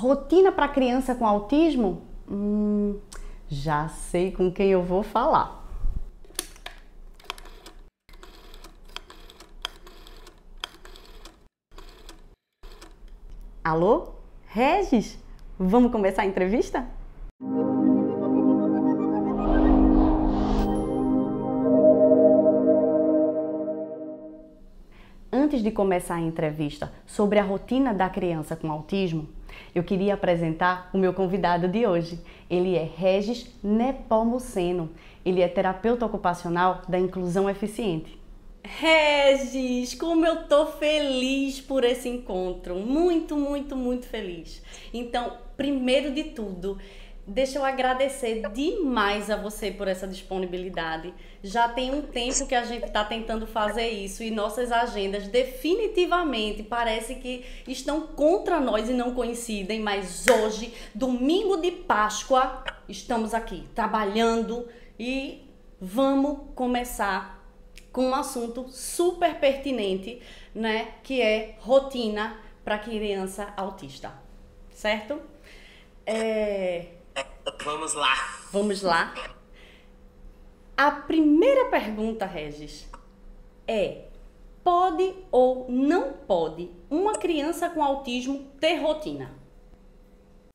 Rotina para criança com autismo? Já sei com quem eu vou falar. Alô? Regis? Vamos começar a entrevista? Antes de começar a entrevista sobre a rotina da criança com autismo, eu queria apresentar o meu convidado de hoje. Ele é Regis Nepomuceno. Ele é terapeuta ocupacional da inclusão eficiente. Regis, como eu tô feliz por esse encontro. Muito, muito, muito feliz. Então, primeiro de tudo, deixa eu agradecer demais a você por essa disponibilidade. Já tem um tempo que a gente está tentando fazer isso e nossas agendas definitivamente parece que estão contra nós e não coincidem, mas hoje, domingo de Páscoa, estamos aqui trabalhando e vamos começar com um assunto super pertinente, né, que é rotina para criança autista, certo? Vamos lá. Vamos lá. A primeira pergunta, Regis, é: pode ou não pode uma criança com autismo ter rotina?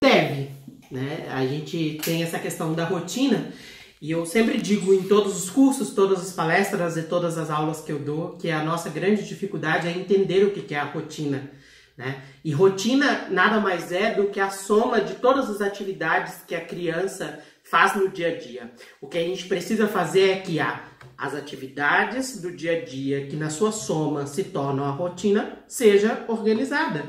Deve, né? A gente tem essa questão da rotina e eu sempre digo em todos os cursos, todas as palestras e todas as aulas que eu dou que a nossa grande dificuldade é entender o que é a rotina, né? E rotina nada mais é do que a soma de todas as atividades que a criança faz no dia a dia. O que a gente precisa fazer é que as atividades do dia a dia, que na sua soma se tornam a rotina, seja organizada.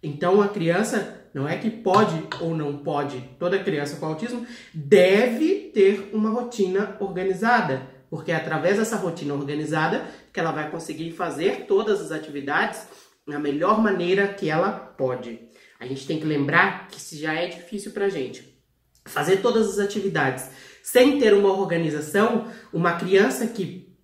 Então a criança não é que pode ou não pode, toda criança com autismo deve ter uma rotina organizada, porque é através dessa rotina organizada que ela vai conseguir fazer todas as atividades da melhor maneira que ela pode. A gente tem que lembrar que se já é difícil pra gente fazer todas as atividades sem ter uma organização, uma criança que,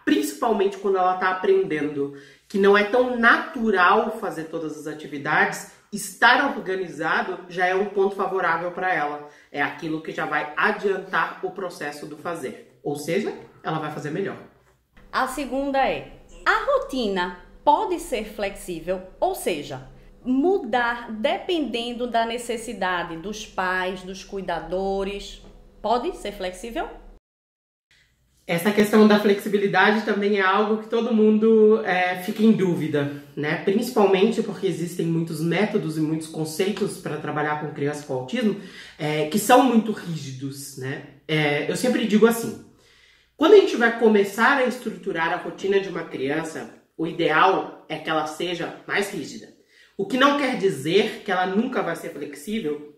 principalmente quando ela está aprendendo, que não é tão natural fazer todas as atividades, estar organizado já é um ponto favorável para ela. É aquilo que já vai adiantar o processo do fazer. Ou seja, ela vai fazer melhor. A segunda é: a rotina pode ser flexível, ou seja, mudar dependendo da necessidade dos pais, dos cuidadores. Pode ser flexível? Essa questão da flexibilidade também é algo que todo mundo fica em dúvida, né? Principalmente porque existem muitos métodos e muitos conceitos para trabalhar com crianças com autismo que são muito rígidos, né? Eu sempre digo assim: quando a gente vai começar a estruturar a rotina de uma criança, o ideal é que ela seja mais rígida. O que não quer dizer que ela nunca vai ser flexível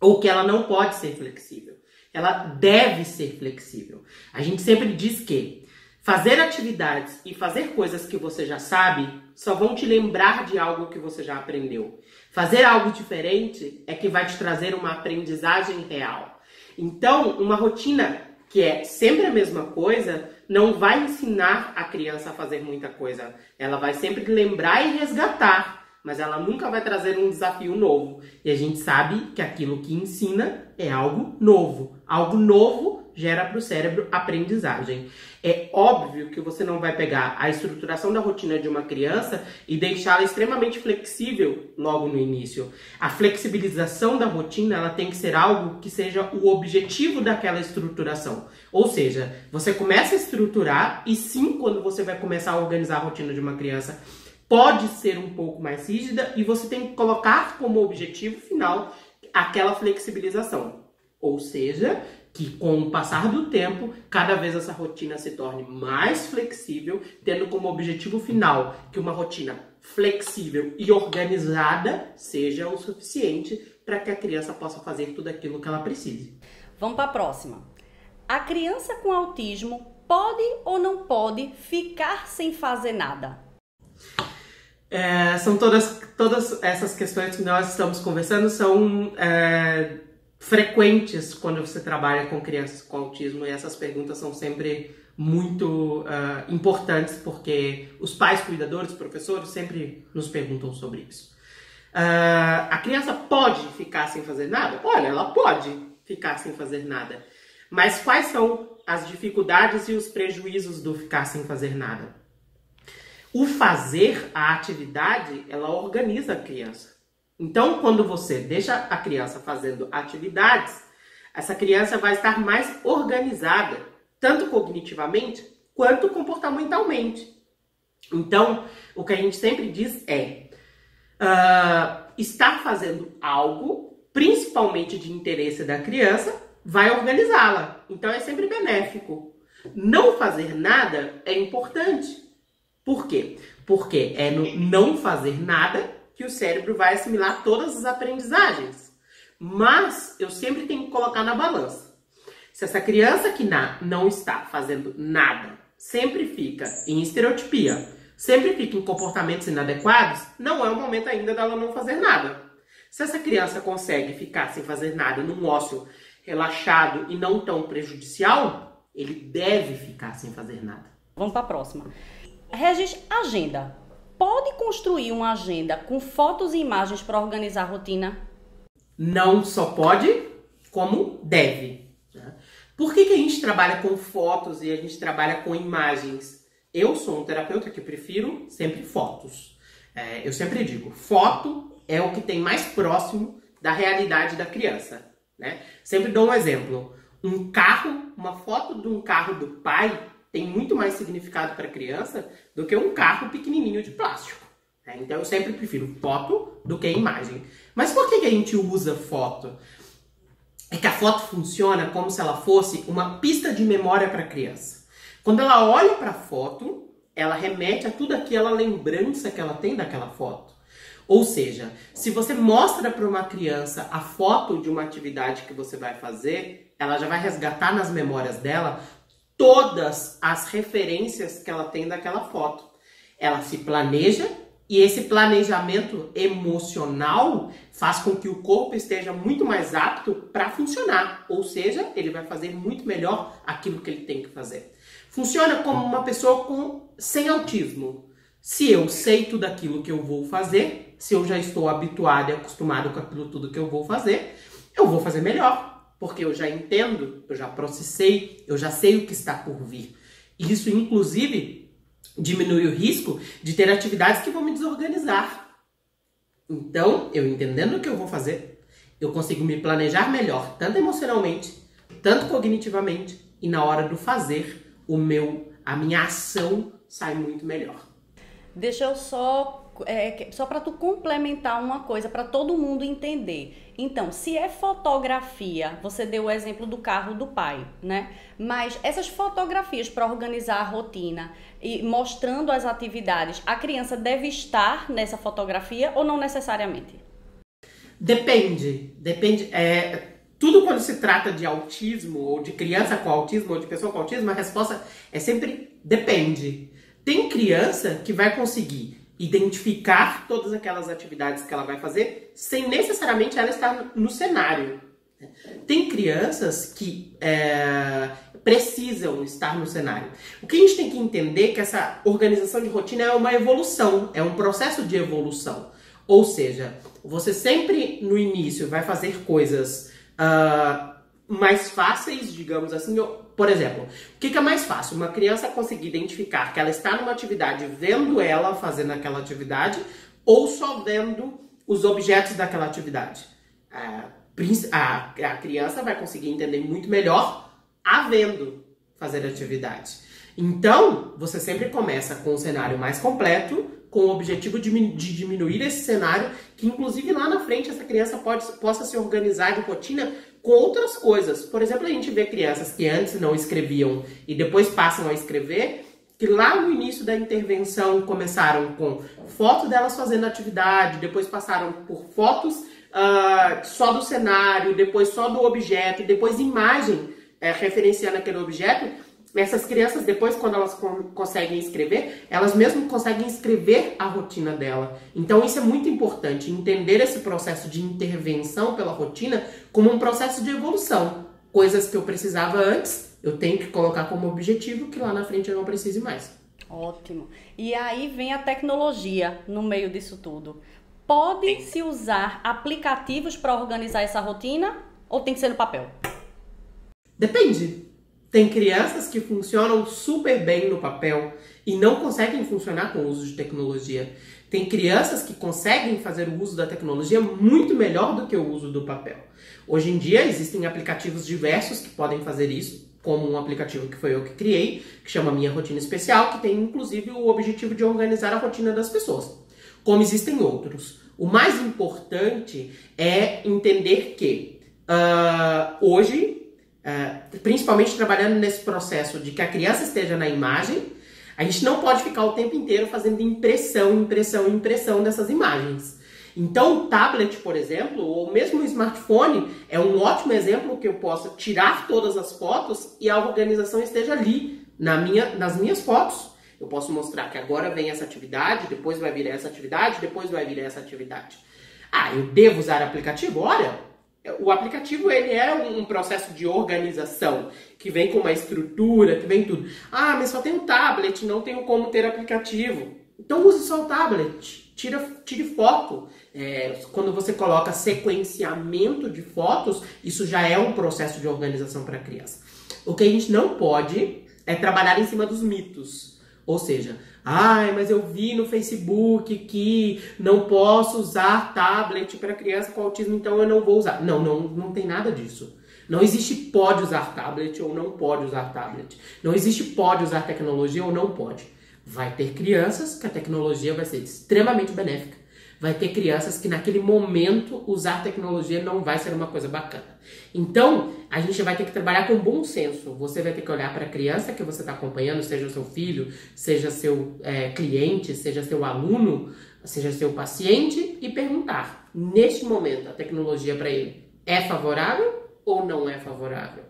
ou que ela não pode ser flexível. Ela deve ser flexível. A gente sempre diz que fazer atividades e fazer coisas que você já sabe só vão te lembrar de algo que você já aprendeu. Fazer algo diferente é que vai te trazer uma aprendizagem real. Então, uma rotina que é sempre a mesma coisa não vai ensinar a criança a fazer muita coisa. Ela vai sempre lembrar e resgatar, mas ela nunca vai trazer um desafio novo. E a gente sabe que aquilo que ensina é algo novo. Algo novo gera para o cérebro aprendizagem. É óbvio que você não vai pegar a estruturação da rotina de uma criança e deixá-la extremamente flexível logo no início. A flexibilização da rotina, ela tem que ser algo que seja o objetivo daquela estruturação. Ou seja, você começa a estruturar e sim, quando você vai começar a organizar a rotina de uma criança, pode ser um pouco mais rígida e você tem que colocar como objetivo final aquela flexibilização. Ou seja, que com o passar do tempo, cada vez essa rotina se torne mais flexível, tendo como objetivo final que uma rotina flexível e organizada seja o suficiente para que a criança possa fazer tudo aquilo que ela precise. Vamos para a próxima. A criança com autismo pode ou não pode ficar sem fazer nada? São todas essas questões que nós estamos conversando são frequentes quando você trabalha com crianças com autismo, e essas perguntas são sempre muito importantes porque os pais, cuidadores, professores sempre nos perguntam sobre isso. A criança pode ficar sem fazer nada? Olha, ela pode ficar sem fazer nada. Mas quais são as dificuldades e os prejuízos do ficar sem fazer nada? O fazer, a atividade, ela organiza a criança. Então, quando você deixa a criança fazendo atividades, essa criança vai estar mais organizada, tanto cognitivamente quanto comportamentalmente. Então, o que a gente sempre diz é estar fazendo algo, principalmente de interesse da criança, vai organizá-la. Então, é sempre benéfico. Não fazer nada é importante. Por quê? Porque é no não fazer nada que o cérebro vai assimilar todas as aprendizagens. Mas eu sempre tenho que colocar na balança. Se essa criança que não está fazendo nada, sempre fica em estereotipia, sempre fica em comportamentos inadequados, não é o momento ainda dela não fazer nada. Se essa criança consegue ficar sem fazer nada num ócio relaxado e não tão prejudicial, ele deve ficar sem fazer nada. Vamos para a próxima. Regis, agenda. Pode construir uma agenda com fotos e imagens para organizar a rotina? Não só pode, como deve. Por que a gente trabalha com fotos e a gente trabalha com imagens? Eu sou um terapeuta que prefiro sempre fotos. Eu sempre digo, foto é o que tem mais próximo da realidade da criança. Né? Sempre dou um exemplo. Um carro, uma foto de um carro do pai tem muito mais significado para a criança do que um carro pequenininho de plástico. Então eu sempre prefiro foto do que imagem. Mas por que a gente usa foto? É que a foto funciona como se ela fosse uma pista de memória para a criança. Quando ela olha para a foto, ela remete a tudo aquela lembrança que ela tem daquela foto. Ou seja, se você mostra para uma criança a foto de uma atividade que você vai fazer, ela já vai resgatar nas memórias dela todas as referências que ela tem daquela foto. Ela se planeja e esse planejamento emocional faz com que o corpo esteja muito mais apto para funcionar. Ou seja, ele vai fazer muito melhor aquilo que ele tem que fazer. Funciona como uma pessoa sem autismo. Se eu sei tudo aquilo que eu vou fazer, se eu já estou habituado e acostumado com aquilo tudo que eu vou fazer melhor. Porque eu já entendo, eu já processei, eu já sei o que está por vir. Isso, inclusive, diminui o risco de ter atividades que vão me desorganizar. Então, eu entendendo o que eu vou fazer, eu consigo me planejar melhor, tanto emocionalmente, tanto cognitivamente, e na hora do fazer, a minha ação sai muito melhor. Deixa eu só para tu complementar uma coisa, para todo mundo entender. Então, se é fotografia, você deu o exemplo do carro do pai, né? Mas essas fotografias para organizar a rotina e mostrando as atividades, a criança deve estar nessa fotografia ou não necessariamente? Depende. Tudo quando se trata de autismo, ou de criança com autismo, ou de pessoa com autismo, a resposta é sempre depende. Tem criança que vai conseguir identificar todas aquelas atividades que ela vai fazer sem necessariamente ela estar no cenário. Tem crianças que precisam estar no cenário. O que a gente tem que entender é que essa organização de rotina é uma evolução, é um processo de evolução. Ou seja, você sempre no início vai fazer coisas mais fáceis, digamos assim. Por exemplo, o que é mais fácil? Uma criança conseguir identificar que ela está numa atividade vendo ela fazendo aquela atividade ou só vendo os objetos daquela atividade? A criança vai conseguir entender muito melhor a vendo fazer atividade. Então, você sempre começa com um cenário mais completo, com o objetivo de diminuir esse cenário, que inclusive lá na frente essa criança possa se organizar de rotina com outras coisas. Por exemplo, a gente vê crianças que antes não escreviam e depois passam a escrever, que lá no início da intervenção começaram com fotos delas fazendo atividade, depois passaram por fotos só do cenário, depois só do objeto, depois imagem referenciando aquele objeto. Essas crianças, depois, quando elas conseguem escrever, elas mesmo conseguem escrever a rotina dela. Então, isso é muito importante, entender esse processo de intervenção pela rotina como um processo de evolução. Coisas que eu precisava antes, eu tenho que colocar como objetivo que lá na frente eu não precise mais. Ótimo. E aí vem a tecnologia no meio disso tudo. Pode-se usar aplicativos para organizar essa rotina ou tem que ser no papel? Depende. Tem crianças que funcionam super bem no papel e não conseguem funcionar com o uso de tecnologia. Tem crianças que conseguem fazer o uso da tecnologia muito melhor do que o uso do papel. Hoje em dia existem aplicativos diversos que podem fazer isso, como um aplicativo que foi eu que criei, que chama Minha Rotina Especial, que tem inclusive o objetivo de organizar a rotina das pessoas. Como existem outros. O mais importante é entender que hoje, principalmente trabalhando nesse processo de que a criança esteja na imagem, a gente não pode ficar o tempo inteiro fazendo impressão dessas imagens. Então o tablet, por exemplo, ou mesmo o smartphone, é um ótimo exemplo que eu possa tirar todas as fotos e a organização esteja ali, nas minhas fotos. Eu posso mostrar que agora vem essa atividade, depois vai vir essa atividade, depois vai vir essa atividade. Eu devo usar aplicativo? Olha, o aplicativo ele é um processo de organização, que vem com uma estrutura, que vem tudo. Mas só tem um tablet, não tenho como ter aplicativo. Então use só o tablet, tire foto. Quando você coloca sequenciamento de fotos, isso já é um processo de organização para a criança. O que a gente não pode é trabalhar em cima dos mitos. Ou seja, mas eu vi no Facebook que não posso usar tablet para criança com autismo, então eu não vou usar. Não tem nada disso. Não existe pode usar tablet ou não pode usar tablet. Não existe pode usar tecnologia ou não pode. Vai ter crianças que a tecnologia vai ser extremamente benéfica. Vai ter crianças que naquele momento usar tecnologia não vai ser uma coisa bacana. Então, a gente vai ter que trabalhar com bom senso. Você vai ter que olhar para a criança que você está acompanhando, seja o seu filho, seja seu cliente, seja seu aluno, seja seu paciente, e perguntar, neste momento, a tecnologia para ele é favorável ou não é favorável?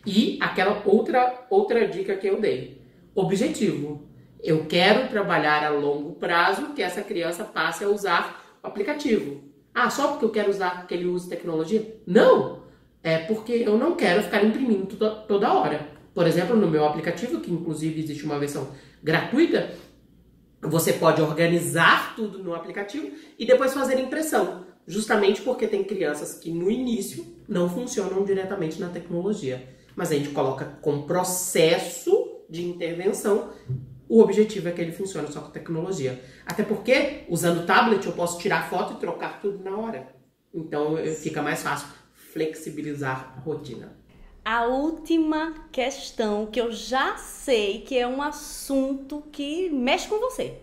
E aquela outra dica que eu dei, objetivo. Eu quero trabalhar a longo prazo que essa criança passe a usar o aplicativo. Só porque eu quero que ele use tecnologia? Não! É porque eu não quero ficar imprimindo toda hora. Por exemplo, no meu aplicativo, que inclusive existe uma versão gratuita, você pode organizar tudo no aplicativo e depois fazer impressão. Justamente porque tem crianças que no início não funcionam diretamente na tecnologia. Mas a gente coloca com processo de intervenção. O objetivo é que ele funcione só com tecnologia. Até porque, usando o tablet, eu posso tirar foto e trocar tudo na hora. Então, fica mais fácil flexibilizar a rotina. A última questão, que eu já sei que é um assunto que mexe com você,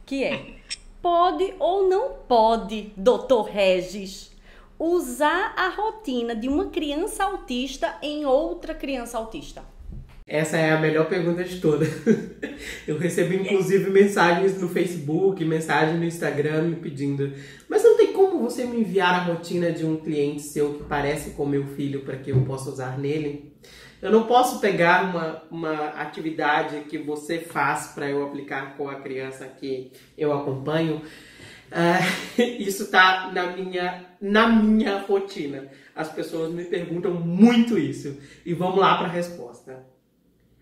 que é: pode ou não pode, Dr. Regis, usar a rotina de uma criança autista em outra criança autista? Essa é a melhor pergunta de todas. Eu recebo inclusive mensagens no Facebook, mensagem no Instagram me pedindo: mas não tem como você me enviar a rotina de um cliente seu que parece com meu filho para que eu possa usar nele? Eu não posso pegar uma atividade que você faz para eu aplicar com a criança que eu acompanho. Isso está na minha rotina. As pessoas me perguntam muito isso. E vamos lá para a resposta.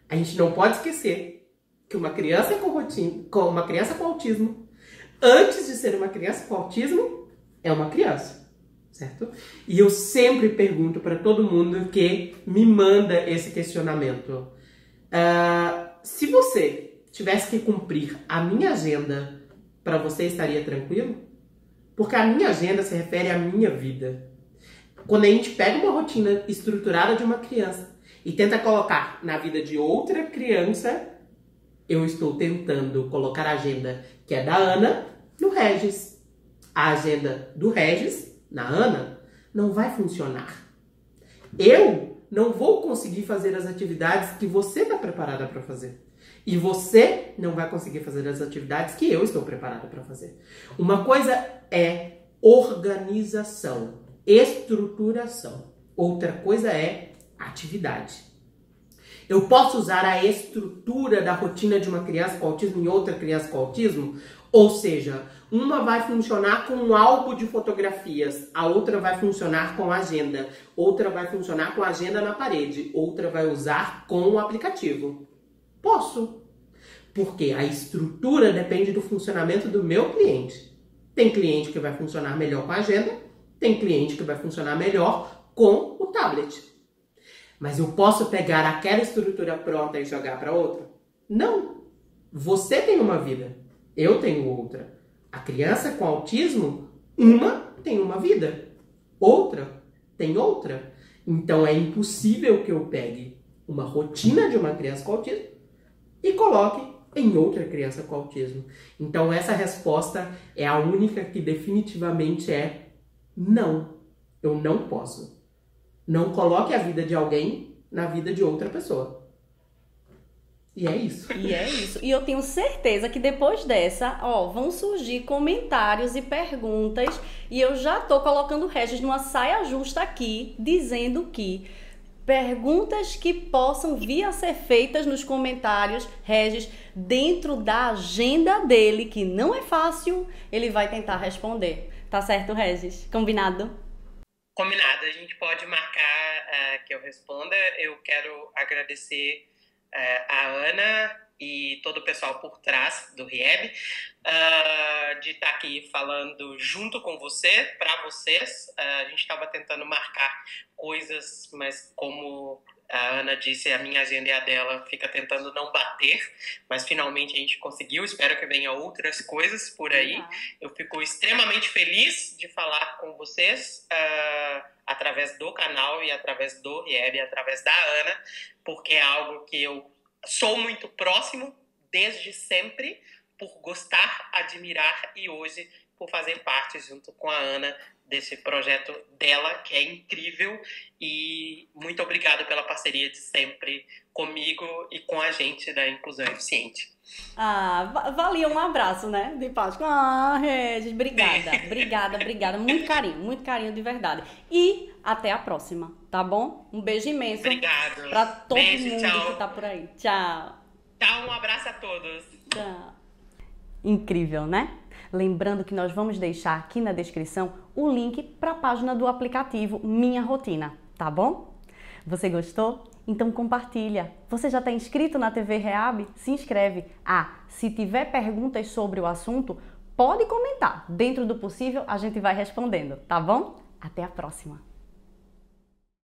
A gente não pode esquecer que uma criança uma criança com autismo, antes de ser uma criança com autismo, é uma criança, certo? E eu sempre pergunto para todo mundo que me manda esse questionamento: se você tivesse que cumprir a minha agenda, para você estaria tranquilo? Porque a minha agenda se refere à minha vida. Quando a gente pega uma rotina estruturada de uma criança e tenta colocar na vida de outra criança, eu estou tentando colocar a agenda que é da Ana no Regis. A agenda do Regis na Ana não vai funcionar. Eu não vou conseguir fazer as atividades que você está preparada para fazer. E você não vai conseguir fazer as atividades que eu estou preparada para fazer. Uma coisa é organização, estruturação. Outra coisa é atividade. Eu posso usar a estrutura da rotina de uma criança com autismo em outra criança com autismo? Ou seja, uma vai funcionar com um álbum de fotografias, a outra vai funcionar com agenda, outra vai funcionar com agenda na parede, outra vai usar com o aplicativo. Posso. Porque a estrutura depende do funcionamento do meu cliente. Tem cliente que vai funcionar melhor com a agenda, tem cliente que vai funcionar melhor com o tablet. Mas eu posso pegar aquela estrutura pronta e jogar para outra? Não. Você tem uma vida, eu tenho outra. A criança com autismo, uma tem uma vida, outra tem outra. Então é impossível que eu pegue uma rotina de uma criança com autismo e coloque em outra criança com autismo. Então essa resposta é a única que definitivamente é não. Eu não posso. Não coloque a vida de alguém na vida de outra pessoa. E é isso. E é isso. E eu tenho certeza que depois dessa, vão surgir comentários e perguntas. E eu já tô colocando o Regis numa saia justa aqui, dizendo que perguntas que possam vir a ser feitas nos comentários, Regis, dentro da agenda dele, que não é fácil, ele vai tentar responder. Tá certo, Regis? Combinado? Combinado. A gente pode marcar que eu responda. Eu quero agradecer a Ana e todo o pessoal por trás do RIEB, de estar aqui falando junto com você, para vocês. A gente estava tentando marcar coisas, mas como a Ana disse, a minha agenda e a dela fica tentando não bater, mas finalmente a gente conseguiu. Espero que venham outras coisas por aí. Eu fico extremamente feliz de falar com vocês através do canal e através do RIEB, através da Ana, porque é algo que eu sou muito próximo desde sempre, por gostar, admirar e hoje por fazer parte junto com a Ana desse projeto dela, que é incrível. E muito obrigado pela parceria de sempre comigo e com a gente da Inclusão Eficiente. Valia um abraço, né, de Páscoa. Regis, obrigada. Muito carinho de verdade. E até a próxima, tá bom? Um beijo imenso. Obrigado. Pra todo mundo tchau. Que tá por aí. Tchau. Tchau, um abraço a todos. Tchau. Incrível, né? Lembrando que nós vamos deixar aqui na descrição o link para a página do aplicativo Minha Rotina, tá bom? Você gostou? Então compartilha. Você já está inscrito na TV REAB? Se inscreve. Se tiver perguntas sobre o assunto, pode comentar. Dentro do possível, a gente vai respondendo, tá bom? Até a próxima!